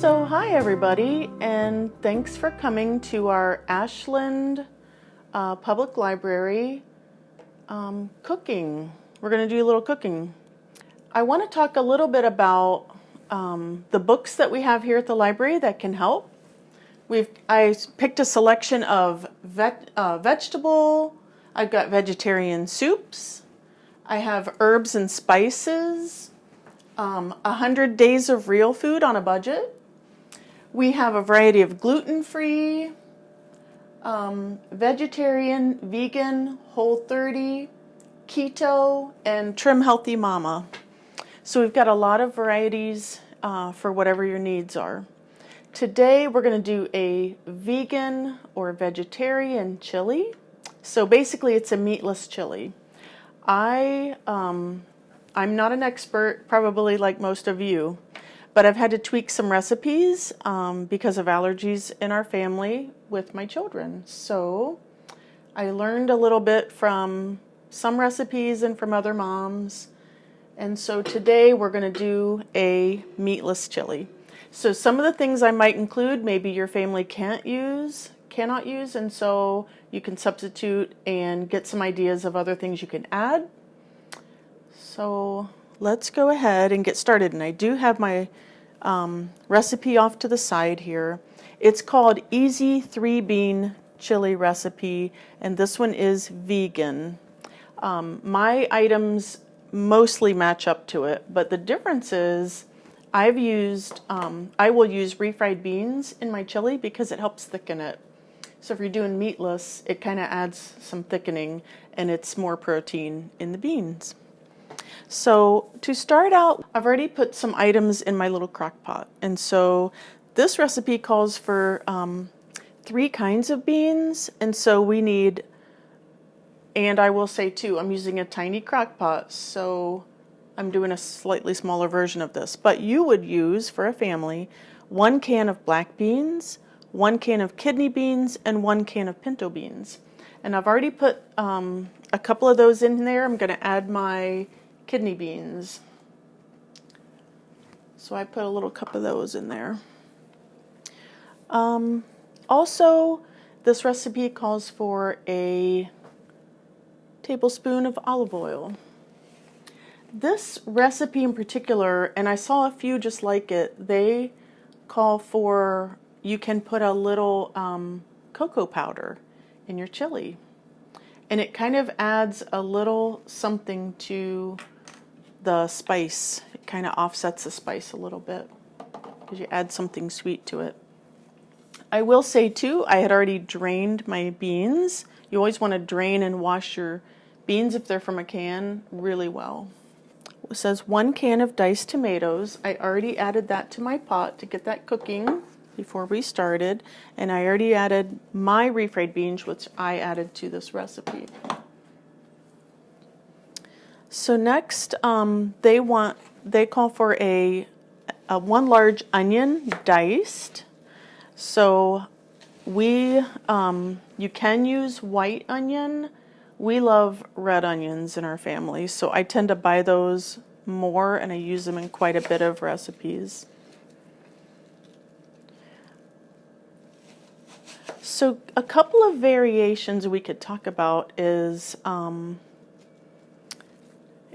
So hi everybody, and thanks for coming to our Ashland Public Library cooking. We're going to do a little cooking. I want to talk a little bit about the books that we have here at the library that can help. I picked a selection of vegetable. I've got vegetarian soups. I have herbs and spices. 100 days of real food on a budget. We have a variety of gluten-free, vegetarian, vegan, Whole30, keto, and Trim Healthy Mama. So we've got a lot of varieties for whatever your needs are. Today we're going to do a vegan or vegetarian chili. So basically it's a meatless chili. I'm not an expert, probably like most of you, but I've had to tweak some recipes because of allergies in our family with my children. So I learned a little bit from some recipes and from other moms. And so today we're going to do a meatless chili. So some of the things I might include, maybe your family cannot use, and so you can substitute and get some ideas of other things you can add. So let's go ahead and get started. And I do have my recipe off to the side here. It's called Easy 3-Bean Chili Recipe, and this one is vegan. My items mostly match up to it, but the difference is I will use refried beans in my chili because it helps thicken it. So if you're doing meatless, it kind of adds some thickening and it's more protein in the beans. So to start out, I've already put some items in my little crock pot. And so this recipe calls for 3 kinds of beans. And so we need, and I will say too, I'm using a tiny crock pot. So I'm doing a slightly smaller version of this. But you would use, for a family, 1 can of black beans, 1 can of kidney beans, and 1 can of pinto beans. And I've already put a couple of those in there. I'm going to add my kidney beans. So I put a little cup of those in there. Also, this recipe calls for a tablespoon of olive oil. This recipe in particular, and I saw a few just like it, they call for, you can put a little cocoa powder in your chili. And it kind of adds a little something to the spice. It kind of offsets the spice a little bit because you add something sweet to it. I will say too, I had already drained my beans. You always want to drain and wash your beans if they're from a can really well. It says 1 can of diced tomatoes. I already added that to my pot to get that cooking before we started, and I already added my refried beans, which I added to this recipe. So next, they call for a 1 large onion diced. So you can use white onion. We love red onions in our family, so I tend to buy those more, and I use them in quite a bit of recipes. So a couple of variations we could talk about is,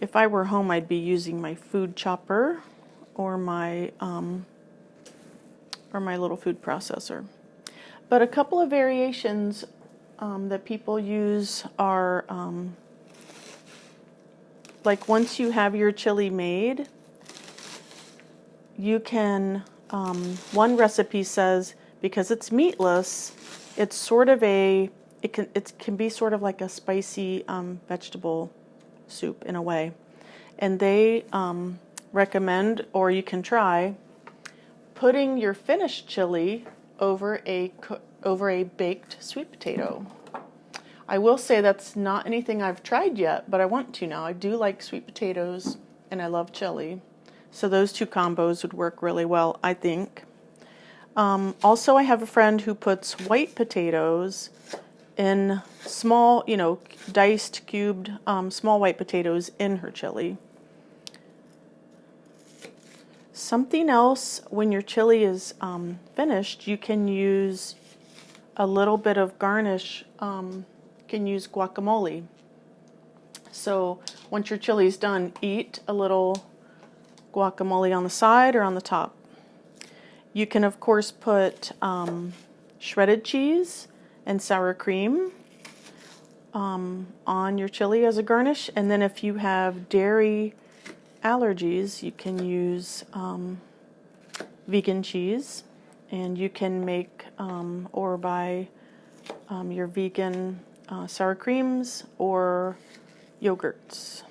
if I were home, I'd be using my food chopper or my little food processor. But a couple of variations that people use are, like once you have your chili made, you can, one recipe says, because it's meatless, it's sort of it can be sort of like a spicy vegetable soup in a way. And they recommend, or you can try, putting your finished chili over a baked sweet potato. I will say that's not anything I've tried yet, but I want to now. I do like sweet potatoes and I love chili. So those 2 combos would work really well, I think. Also, I have a friend who puts white potatoes in small, diced, cubed, small white potatoes in her chili. Something else, when your chili is finished, you can use a little bit of garnish. You can use guacamole. So once your chili's done, eat a little guacamole on the side or on the top. You can, of course, put shredded cheese and sour cream on your chili as a garnish. And then if you have dairy allergies, you can use vegan cheese, and you can make or buy your vegan sour creams or yogurts,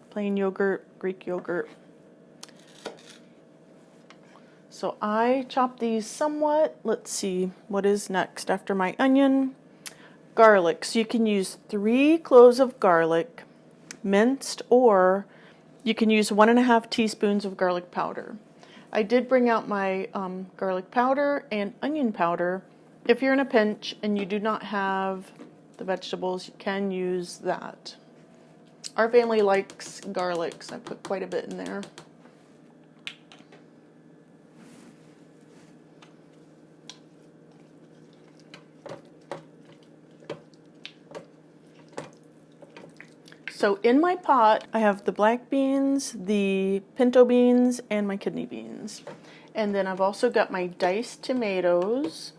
plain yogurt, Greek yogurt. So I chop these somewhat. Let's see what is next after my onion. Garlic. So you can use 3 cloves of garlic, minced, or you can use 1½ teaspoons of garlic powder. I did bring out my garlic powder and onion powder. If you're in a pinch and you do not have the vegetables, you can use that. Our family likes garlic, so I put quite a bit in there. So in my pot, I have the black beans, the pinto beans, and my kidney beans. And then I've also got my diced tomatoes.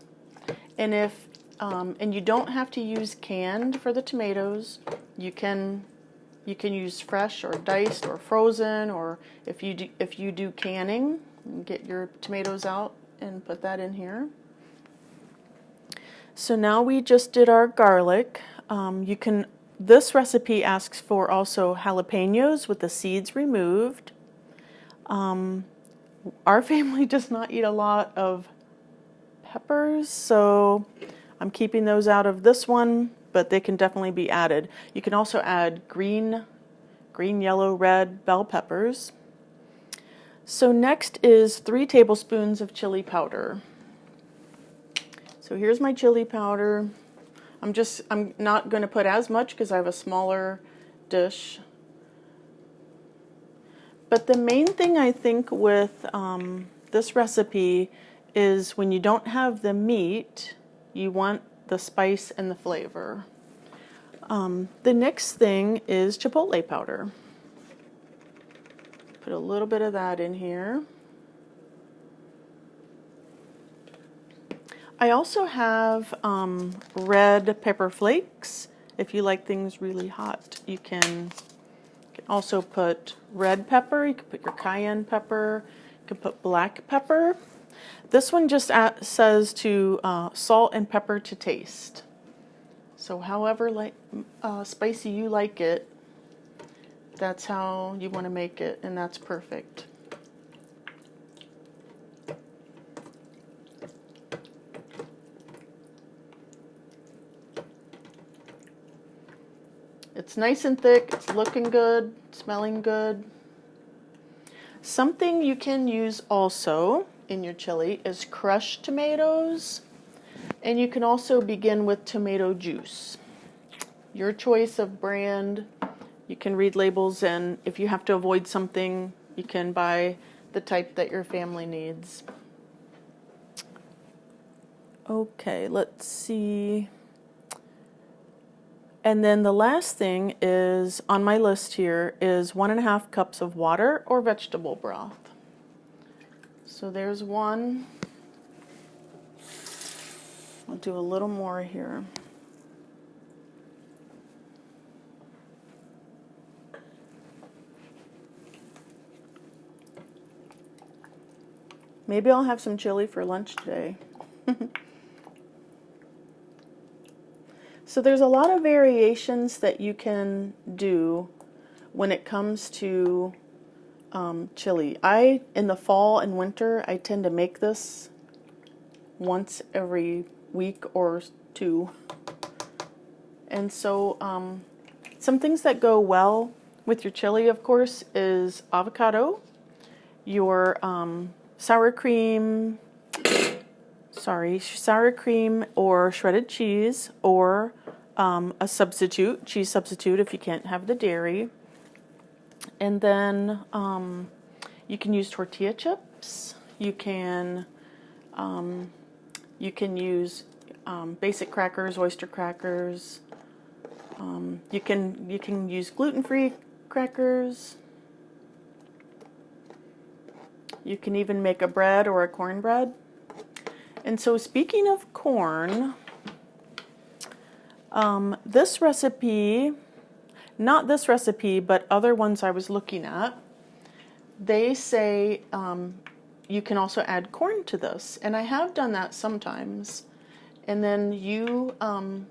And and you don't have to use canned for the tomatoes. You can use fresh or diced or frozen, or if you do canning, get your tomatoes out and put that in here. So now we just did our garlic. This recipe asks for also jalapenos with the seeds removed. Our family does not eat a lot of peppers, so I'm keeping those out of this one, but they can definitely be added. You can also add green, yellow, red bell peppers. So next is 3 tablespoons of chili powder. So here's my chili powder. I'm not going to put as much because I have a smaller dish. But the main thing I think with this recipe is when you don't have the meat, you want the spice and the flavor. The next thing is chipotle powder. Put a little bit of that in here. I also have red pepper flakes. If you like things really hot, you can also put red pepper. You can put your cayenne pepper. You can put black pepper. This one just says to salt and pepper to taste. So however spicy you like it, that's how you want to make it, and that's perfect. It's nice and thick, it's looking good, smelling good. Something you can use also in your chili is crushed tomatoes, and you can also begin with tomato juice. Your choice of brand. You can read labels, and if you have to avoid something, you can buy the type that your family needs. Okay, let's see. And then the last thing is on my list here is 1½ cups of water or vegetable broth. So there's one. I'll do a little more here. Maybe I'll have some chili for lunch today. So there's a lot of variations that you can do when it comes to chili. In the fall and winter, I tend to make this once every week or 2. And so some things that go well with your chili, of course, is avocado, your sour cream or shredded cheese, or a cheese substitute if you can't have the dairy. And then You can use tortilla chips. You can use basic crackers, oyster crackers. You can use gluten-free crackers. You can even make a bread or a cornbread. And so speaking of corn, this recipe, not this recipe, but other ones I was looking at, they say you can also add corn to this. And I have done that sometimes. And then you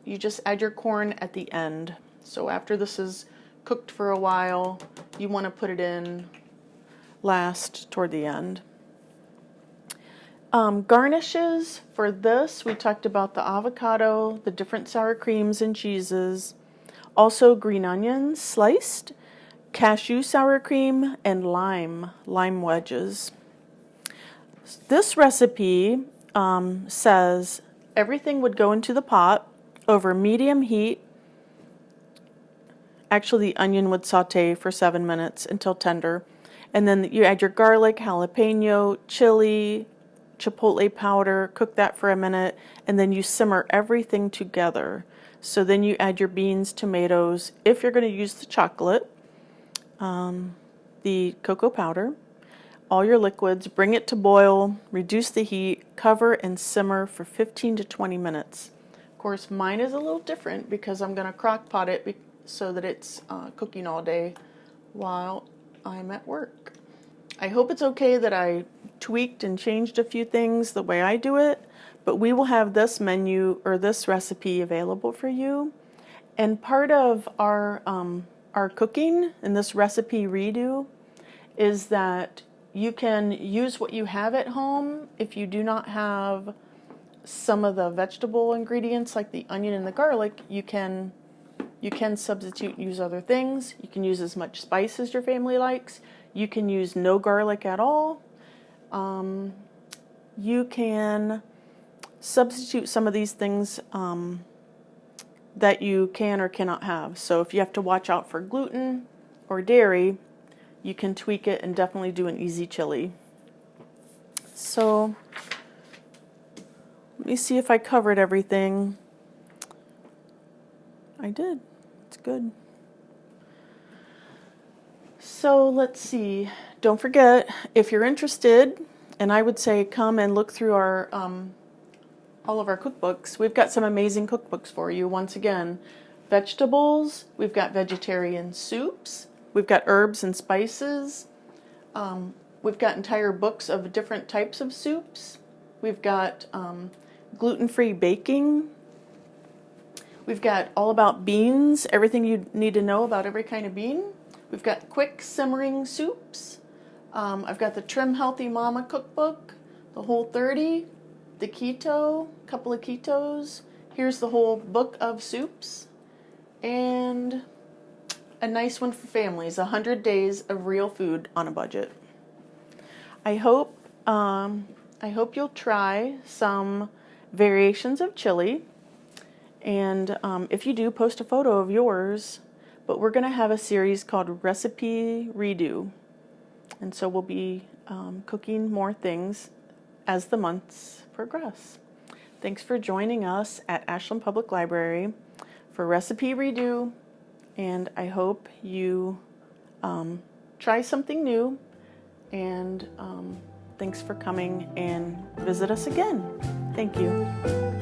just add your corn at the end. So after this is cooked for a while, you want to put it in last toward the end. Garnishes for this, we talked about the avocado, the different sour creams and cheeses, also green onions sliced, cashew sour cream, and lime wedges. This recipe says everything would go into the pot over medium heat. Actually, the onion would saute for 7 minutes until tender. And then you add your garlic, jalapeno, chili, chipotle powder, cook that for a minute, and then you simmer everything together. So then you add your beans, tomatoes, if you're going to use the chocolate, the cocoa powder, all your liquids, bring it to boil, reduce the heat, cover and simmer for 15 to 20 minutes. Of course, mine is a little different because I'm going to crock pot it so that it's cooking all day while I'm at work. I hope it's okay that I tweaked and changed a few things the way I do it, but we will have this menu or this recipe available for you. And part of our cooking in this recipe redo is that you can use what you have at home. If you do not have some of the vegetable ingredients like the onion and the garlic, you can substitute and use other things. You can use as much spice as your family likes. You can use no garlic at all. You can substitute some of these things that you can or cannot have. So if you have to watch out for gluten or dairy, you can tweak it and definitely do an easy chili. So let me see if I covered everything. I did. It's good. So let's see. Don't forget, if you're interested, and I would say come and look through our all of our cookbooks. We've got some amazing cookbooks for you. Once again, vegetables. We've got vegetarian soups. We've got herbs and spices. We've got entire books of different types of soups. We've got gluten-free baking. We've got all about beans, everything you need to know about every kind of bean. We've got quick simmering soups. I've got the Trim Healthy Mama cookbook, the Whole30, the keto, a couple of ketos. Here's the whole book of soups. And a nice one for families, 100 Days of Real Food on a Budget. I hope you'll try some variations of chili. And if you do, post a photo of yours. But we're going to have a series called Recipe Redo. And so we'll be cooking more things as the months progress. Thanks for joining us at Ashland Public Library for Recipe Redo. And I hope you try something new. And thanks for coming and visit us again. Thank you.